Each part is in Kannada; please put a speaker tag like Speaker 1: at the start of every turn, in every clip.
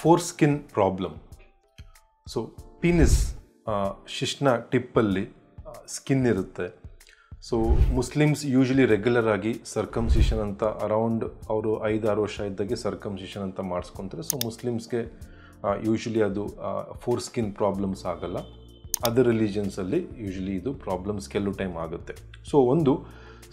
Speaker 1: ಫೋರ್ಸ್ಕಿನ್ ಪ್ರಾಬ್ಲಮ್. ಸೊ ಪೀನಿಸ್ ಶಿಶ್ನ ಟಿಪ್ಪಲ್ಲಿ ಸ್ಕಿನ್ ಇರುತ್ತೆ. ಸೊ ಮುಸ್ಲಿಮ್ಸ್ ಯೂಶ್ವಲಿ ರೆಗ್ಯುಲರ್ ಆಗಿ ಸರ್ಕಮ್ಸಿಷನ್ ಅಂತ ಅರೌಂಡ್ ಅವರು 5-6 ವರ್ಷ ಇದ್ದಾಗೆ ಸರ್ಕಮ್ಸಿಷನ್ ಅಂತ ಮಾಡಿಸ್ಕೊತಾರೆ. ಸೊ ಮುಸ್ಲಿಮ್ಸ್ಗೆ ಯೂಶ್ವಲಿ ಅದು ಫೋರ್ಸ್ಕಿನ್ ಪ್ರಾಬ್ಲಮ್ಸ್ ಆಗಲ್ಲ. ಅದರ್ ರಿಲಿಜನ್ಸಲ್ಲಿ ಯೂಶ್ವಲಿ ಇದು ಪ್ರಾಬ್ಲಮ್ಸ್ ಕೆಲವು ಟೈಮ್ ಆಗುತ್ತೆ. ಸೊ ಒಂದು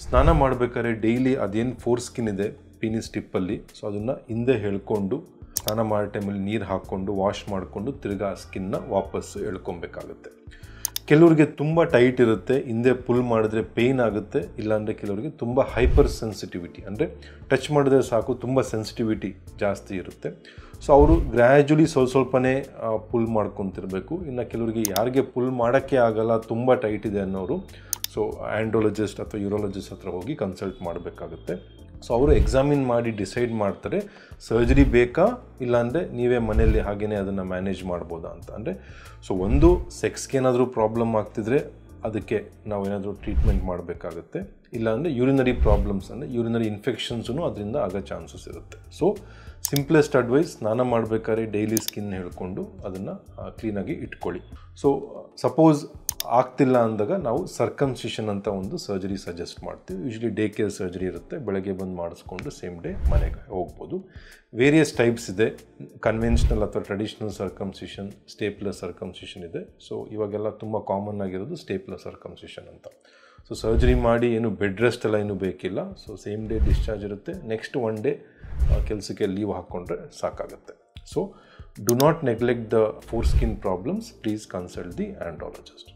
Speaker 1: ಸ್ನಾನ ಮಾಡಬೇಕಾದ್ರೆ ಡೈಲಿ ಅದೇನು ಫೋರ್ಸ್ಕಿನ್ ಇದೆ ಪೀನಿಸ್ ಟಿಪ್ಪಲ್ಲಿ, ಸೊ ಅದನ್ನು ಹಿಂದೆ ಎಳ್ಕೊಂಡು ಸ್ನಾನ ಮಾಡೋ ಟೈಮಲ್ಲಿ ನೀರು ಹಾಕ್ಕೊಂಡು ವಾಶ್ ಮಾಡಿಕೊಂಡು ತಿರ್ಗಾ ಸ್ಕಿನ್ನ ವಾಪಸ್ಸು ಎಳ್ಕೊಬೇಕಾಗುತ್ತೆ. ಕೆಲವ್ರಿಗೆ ತುಂಬ ಟೈಟ್ ಇರುತ್ತೆ, ಹಿಂದೆ ಪುಲ್ ಮಾಡಿದ್ರೆ ಪೇಯ್ನ್ ಆಗುತ್ತೆ. ಇಲ್ಲಾಂದರೆ ಕೆಲವರಿಗೆ ತುಂಬ ಹೈಪರ್ ಸೆನ್ಸಿಟಿವಿಟಿ, ಅಂದರೆ ಟಚ್ ಮಾಡಿದ್ರೆ ಸಾಕು ತುಂಬ ಸೆನ್ಸಿಟಿವಿಟಿ ಜಾಸ್ತಿ ಇರುತ್ತೆ. ಸೊ ಅವರು ಗ್ರ್ಯಾಜುಲಿ ಸ್ವಲ್ಪನೇ ಪುಲ್ ಮಾಡ್ಕೊತಿರ್ಬೇಕು. ಇನ್ನು ಕೆಲವರಿಗೆ ಯಾರಿಗೆ ಪುಲ್ ಮಾಡೋಕ್ಕೆ ಆಗಲ್ಲ, ತುಂಬ ಟೈಟ್ ಇದೆ ಅನ್ನೋರು ಸೊ ಆ್ಯಂಡ್ರಾಲಜಿಸ್ಟ್ ಅಥವಾ ಯೂರಾಲಜಿಸ್ಟ್ ಹತ್ರ ಹೋಗಿ ಕನ್ಸಲ್ಟ್ ಮಾಡಬೇಕಾಗುತ್ತೆ. ಸೊ ಅವರು ಎಕ್ಸಾಮಿನ್ ಮಾಡಿ ಡಿಸೈಡ್ ಮಾಡ್ತಾರೆ ಸರ್ಜರಿ ಬೇಕಾ ಇಲ್ಲಾಂದರೆ ನೀವೇ ಮನೆಯಲ್ಲಿ ಹಾಗೆಯೇ ಅದನ್ನು ಮ್ಯಾನೇಜ್ ಮಾಡ್ಬೋದಾ ಅಂತ. ಅಂದರೆ ಸೊ ಒಂದು ಸೆಕ್ಸ್ಗೆ ಏನಾದರೂ ಪ್ರಾಬ್ಲಮ್ ಆಗ್ತಿದ್ರೆ ಅದಕ್ಕೆ ನಾವೇನಾದರೂ ಟ್ರೀಟ್ಮೆಂಟ್ ಮಾಡಬೇಕಾಗುತ್ತೆ. ಇಲ್ಲಾಂದರೆ ಯೂರಿನರಿ ಪ್ರಾಬ್ಲಮ್ಸ್ ಅಂದರೆ ಯೂರಿನರಿ ಇನ್ಫೆಕ್ಷನ್ಸೂ ಅದರಿಂದ ಆಗೋ ಚಾನ್ಸಸ್ ಇರುತ್ತೆ. ಸೊ ಸಿಂಪ್ಲೆಸ್ಟ್ ಅಡ್ವೈಸ್, ಸ್ನಾನ ಮಾಡಬೇಕಾದ್ರೆ ಡೈಲಿ ಸ್ಕಿನ್ ಹೇಳ್ಕೊಂಡು ಅದನ್ನು ಕ್ಲೀನಾಗಿ ಇಟ್ಕೊಳ್ಳಿ. ಸೊ ಸಪೋಸ್ ಆಗ್ತಿಲ್ಲ ಅಂದಾಗ ನಾವು ಸರ್ಕಮ್ಸಿಷನ್ ಅಂತ ಒಂದು ಸರ್ಜರಿ ಸಜೆಸ್ಟ್ ಮಾಡ್ತೀವಿ. ಯೂಶ್ವಲಿ ಡೇ ಕೇರ್ ಸರ್ಜರಿ ಇರುತ್ತೆ, ಬೆಳಗ್ಗೆ ಬಂದು ಮಾಡಿಸ್ಕೊಂಡು ಸೇಮ್ ಡೇ ಮನೆಗೆ ಹೋಗ್ಬೋದು. ವೇರಿಯಸ್ ಟೈಪ್ಸ್ ಇದೆ, ಕನ್ವೆನ್ಷನಲ್ ಅಥವಾ ಟ್ರೆಡಿಷ್ನಲ್ ಸರ್ಕಮ್ಸಿಷನ್, ಸ್ಟೇಪ್ಲರ್ ಸರ್ಕಮ್ಸಿಷನ್ ಇದೆ. ಸೊ ಇವಾಗೆಲ್ಲ ತುಂಬ ಕಾಮನ್ ಆಗಿರೋದು ಸ್ಟೇಪ್ಲರ್ ಸರ್ಕಮ್ಸಿಷನ್ ಅಂತ. ಸೊ ಸರ್ಜರಿ ಮಾಡಿ ಏನು ಬೆಡ್ ರೆಸ್ಟ್ ಎಲ್ಲ ಏನೂ ಬೇಕಿಲ್ಲ. ಸೊ ಸೇಮ್ ಡೇ ಡಿಸ್ಚಾರ್ಜ್ ಇರುತ್ತೆ, ನೆಕ್ಸ್ಟ್ 1 ಡೇ ಕೆಲಸಕ್ಕೆ ಲೀವ್ ಹಾಕ್ಕೊಂಡ್ರೆ ಸಾಕಾಗುತ್ತೆ. So do not neglect the foreskin problems, please consult the ಆ್ಯಂಡ್ರಾಲಜಿಸ್ಟ್.